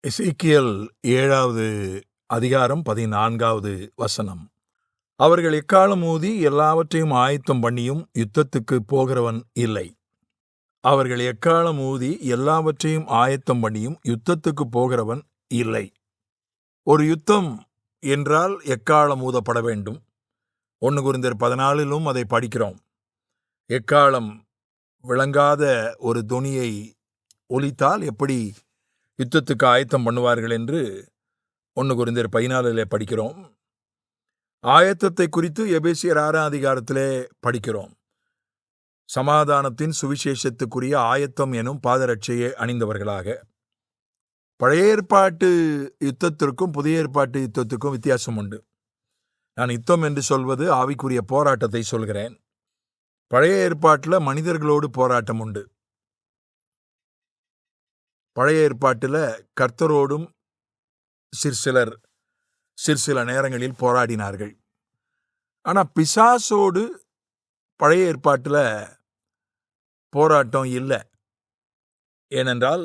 எசேக்கியேல் 7வது அதிகாரம் 14வது வசனம். அவர்கள் எக்காளம் ஊதி எல்லாவற்றையும் ஆயத்தம் பண்ணியும் யுத்தத்துக்குப் போகிறவன் இல்லை. அவர்கள் எக்காளம் ஊதி எல்லாவற்றையும் ஆயத்தம் பண்ணியும் யுத்தத்துக்குப் போகிறவன் இல்லை. ஒரு யுத்தம் என்றால் எக்காளம் ஊதப்பட வேண்டும். 1 கொரிந்தியர் 14 அதை படிக்கிறோம். எக்காளம் விளங்காத ஒரு தொனியை ஒலித்தால் எப்படி யுத்தத்துக்கு ஆயத்தம் பண்ணுவார்கள் என்று 1 கொரிந்தியர் 14 படிக்கிறோம். ஆயத்தத்தை குறித்து எபேசியர் 6 அதிகாரத்திலே படிக்கிறோம். சமாதானத்தின் சுவிசேஷத்துக்குரிய ஆயத்தம் எனும் பாதரட்சையை அணிந்தவர்களாக. பழைய ஏற்பாட்டு யுத்தத்திற்கும் புதிய ஏற்பாட்டு யுத்தத்துக்கும் வித்தியாசம் உண்டு. நான் யுத்தம் என்று சொல்வது ஆவிக்குரிய போராட்டத்தை சொல்கிறேன். பழைய ஏற்பாட்டில் மனிதர்களோடு போராட்டம் உண்டு. பழைய ஏற்பாட்டில் கர்த்தரோடும் சிற்சில நேரங்களில் போராடினார்கள். ஆனால் பிசாசோடு பழைய ஏற்பாட்டில் போராட்டம் இல்லை. ஏனென்றால்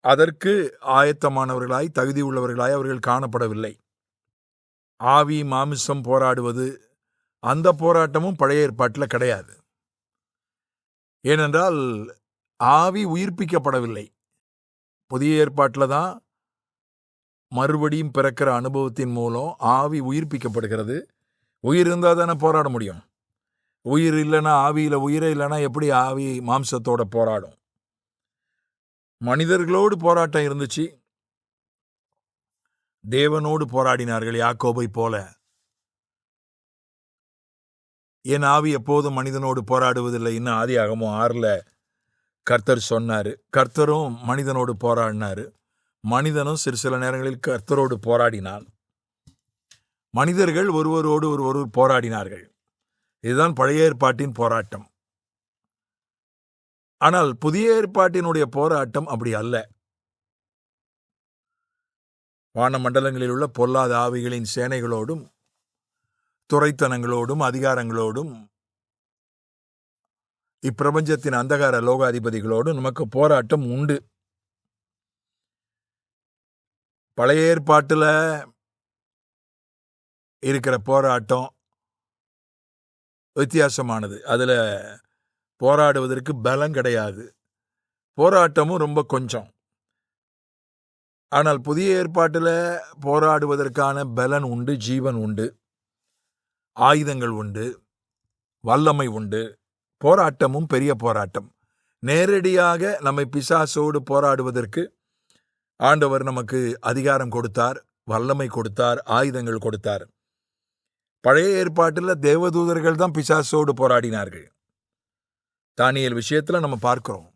அதற்கு ஆயத்தமானவர்களாய் தகுதி உள்ளவர்களாய் அவர்கள் காணப்படவில்லை. ஆவி மாமிசம் போராடுவது, அந்த போராட்டமும் பழைய ஏற்பாட்டில் கிடையாது. ஏனென்றால் ஆவி உயிர்ப்பிக்கப்படவில்லை. புதிய ஏற்பாட்டில் தான் மறுபடியும் பிறக்கிற அனுபவத்தின் மூலம் ஆவி உயிர்ப்பிக்கப்படுகிறது. உயிர் இருந்தால் தானே போராட முடியும். உயிர் இல்லைன்னா, ஆவியில் உயிரே இல்லைன்னா எப்படி ஆவி மாம்சத்தோட போராடும்? மனிதர்களோடு போராட்டம் இருந்துச்சு. தேவனோடு போராடினார்கள் யாக்கோபை போல. என் ஆவி எப்போதும் மனிதனோடு போராடுவதில்லை. இன்னும் ஆதியாகமம் 6 கர்த்தர் சொன்னார். கர்த்தரும் மனிதனோடு போராடினார். மனிதனும் சில நேரங்களில் கர்த்தரோடு போராடினான். மனிதர்கள் ஒருவரோடு ஒருவர் போராடினார்கள். இதுதான் பழைய ஏற்பாட்டின் போராட்டம். ஆனால் புதிய ஏற்பாட்டினுடைய போராட்டம் அப்படி அல்ல. வான மண்டலங்களில் உள்ள பொல்லாத ஆவிகளின் சேனைகளோடும் துரைத்தனங்களோடும் அதிகாரங்களோடும் இப்பிரபஞ்சத்தின் அந்தகார லோகாதிபதிகளோடும் நமக்கு போராட்டம் உண்டு. பழைய ஏற்பாட்டில் இருக்கிற போராட்டம் வித்தியாசமானது. அதில் போராடுவதற்கு பலம் கிடையாது. போராட்டமும் ரொம்ப கொஞ்சம். ஆனால் புதிய ஏற்பாட்டில் போராடுவதற்கான பலன் உண்டு, ஜீவன் உண்டு, ஆயுதங்கள் உண்டு, வல்லமை உண்டு. போராட்டமும் பெரிய போராட்டம். நேரடியாக நம்மை பிசாசோடு போராடுவதற்கு ஆண்டவர் நமக்கு அதிகாரம் கொடுத்தார், வல்லமை கொடுத்தார், ஆயுதங்கள் கொடுத்தார். பழைய ஏற்பாட்டில் தேவதூதர்கள் தான் பிசாசோடு போராடினார்கள். தானியேல் விஷயத்தில் நம்ம பார்க்கிறோம்.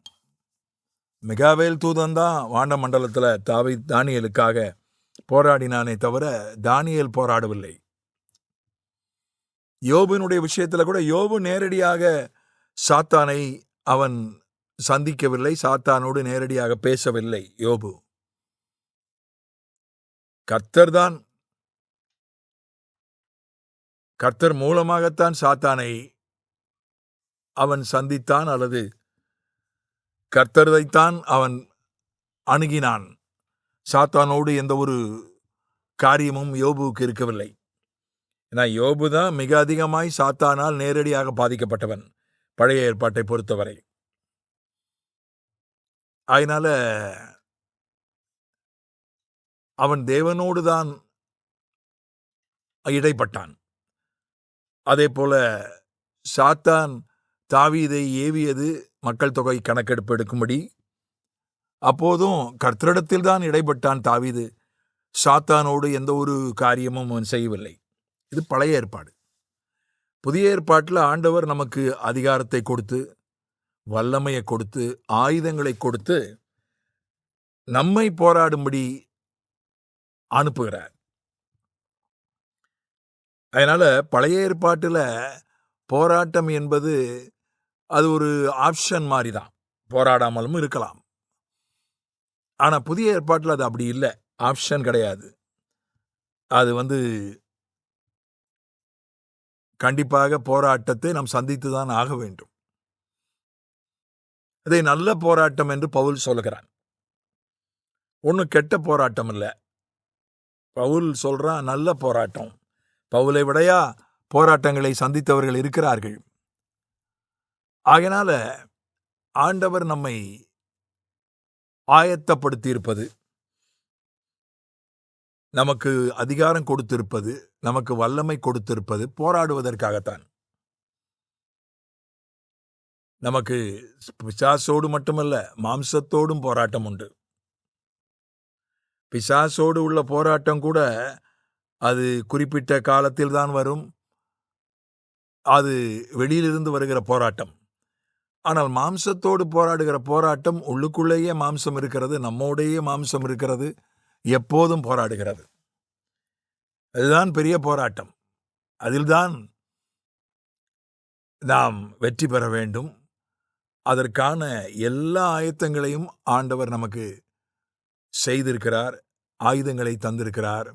மிகாவேல் தூதன் தான் வான மண்டலத்தில் தானியேலுக்காக போராடினானே தவிர தானியேல் போராடவில்லை. யோபுனுடைய விஷயத்தில் கூட யோபு நேரடியாக சாத்தானை அவன் சந்திக்கவில்லை, சாத்தானோடு நேரடியாக பேசவில்லை. யோபு கர்த்தர் மூலமாகத்தான் சாத்தானை அவன் சந்தித்தான், அல்லது கர்த்தரைத்தான் அவன் அணுகினான். சாத்தானோடு எந்த ஒரு காரியமும் யோபுவுக்கு இருக்கவில்லை. ஏன்னா யோபு தான் மிக அதிகமாய் சாத்தானால் நேரடியாக பாதிக்கப்பட்டவன் பழைய ஏற்பாட்டை பொறுத்தவரை. அதனால அவன் தேவனோடு தான் இடைப்பட்டான். அதே போல சாத்தான் தாவீதை ஏவியது மக்கள் தொகை கணக்கெடுப்பு எடுக்கும்படி. அப்போதும் கர்த்தரிடத்தில் தான் இடைப்பட்டான் தாவீது. சாத்தானோடு எந்த ஒரு காரியமும் அவன் செய்யவில்லை. இது பழைய ஏற்பாடு. புதிய ஏற்பாட்டில் ஆண்டவர் நமக்கு அதிகாரத்தை கொடுத்து, வல்லமையை கொடுத்து, ஆயுதங்களை கொடுத்து நம்மை போராடும்படி அனுப்புகிறார். அதனால பழைய ஏற்பாட்டில் போராட்டம் என்பது அது ஒரு ஆப்ஷன் மாதிரி தான். போராடாமலும் இருக்கலாம். ஆனால் புதிய ஏற்பாட்டில் அது அப்படி இல்லை. ஆப்ஷன் கிடையாது. அது கண்டிப்பாக போராட்டத்தை நாம் சந்தித்து தான் ஆக வேண்டும். இதை நல்ல போராட்டம் என்று பவுல் சொல்கிறான். ஒன்றும் கெட்ட போராட்டம் இல்லை. பவுல் சொல்றான், நல்ல போராட்டம். பவுலை விடையா போராட்டங்களை சந்தித்தவர்கள் இருக்கிறார்கள். ஆகையினால ஆண்டவர் நம்மை ஆயத்தப்படுத்தியிருப்பது, நமக்கு அதிகாரம் கொடுத்திருப்பது, நமக்கு வல்லமை கொடுத்திருப்பது போராடுவதற்காகத்தான். நமக்கு பிசாசோடு மட்டுமல்ல, மாம்சத்தோடும் போராட்டம் உண்டு. பிசாசோடு உள்ள போராட்டம் கூட அது குறிப்பிட்ட காலத்தில் தான் வரும். அது வெளியிலிருந்து வருகிற போராட்டம். ஆனால் மாம்சத்தோடு போராடுகிற போராட்டம், உள்ளுக்குள்ளேயே மாம்சம் இருக்கிறது, நம்மோடையே மாம்சம் இருக்கிறது, எப்போதும் போராடுகிறது. அதுதான் பெரிய போராட்டம். அதில்தான் நாம் வெற்றி பெற வேண்டும். அதற்கான எல்லா ஆயத்தங்களையும் ஆண்டவர் நமக்கு செய்திருக்கிறார். ஆயுதங்களை தந்திருக்கிறார்,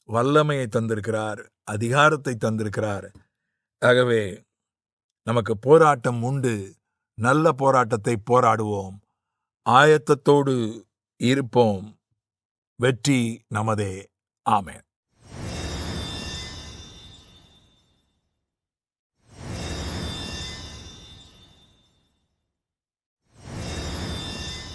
வல்லமையை தந்திருக்கிறார், அதிகாரத்தை தந்திருக்கிறார். ஆகவே நமக்கு போராட்டம் உண்டு. நல்ல போராட்டத்தை போராடுவோம், ஆயத்தத்தோடு இருப்போம். வெற்றி நமதே. ஆமென்.